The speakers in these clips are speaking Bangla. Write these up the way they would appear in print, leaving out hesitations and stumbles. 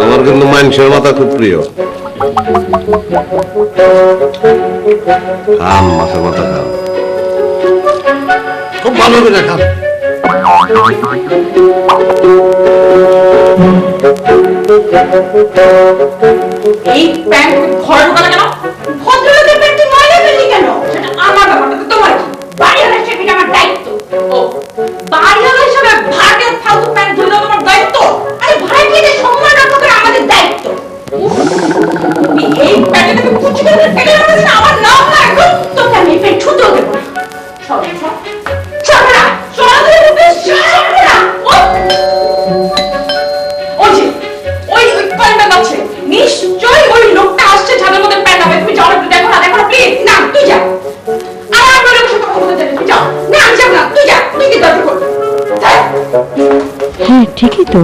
আমার কিন্তু মানুষের মাথা খুব প্রিয়। খান মাছের মাথা খান, খুব ভালো করে খান। এই প্যান্ট ঘরে ঢোকালে কেন? ভদ্রলোকের প্যান্ট ময়লা ফেললি কেন? সেটা আমার ব্যাপার, তোমার কি? বাড়িওয়ালা হিসেবে এটা আমার দায়িত্ব। ও বাড়িওয়ালা হিসেবে ভাড়াটের ফালতু প্যান্ট ধুলো তোমার দায়িত্ব? আরে ভাড়াটিদের সম্মান রক্ষা করা আমাদের দায়িত্ব। তুমি এই প্যান্টে তুমি কুচি করে ফেলে রাখবে না, আমার নাম না এখন তোকে আমি এই প্যান্ট ছুঁতেও দেবো না। সব সব ছাড়া চলে বেশ ছাড়া। ওই প্যান্টটা আছে নিশ্চয়ই ওই লোকটা আসছে ছাদের মধ্যে প্যান্ট হবে। তুমি যাও, একটু দেখো না, দেখো না প্লিজ। না তুই যা, আমার বলে সাথে কথা বলতে যাবি, তুই যাও। না আমি যাবো না, তুই যা, তুই কি দরকার করবি? হ্যাঁ ঠিকই তো,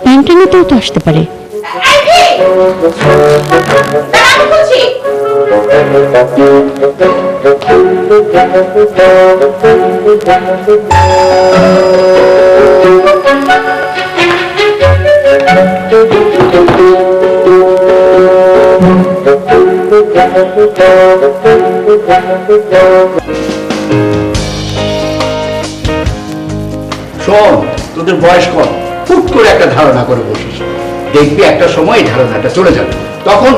প্যান্টটা নিতেও তো আসতে পারে। আমি বলছি শোন, তোদের বয়স কম, হুট করে একটা ধারণা করে বসিস, দেখবি একটা সময় এই ধারণাটা চলে যাবে, তখন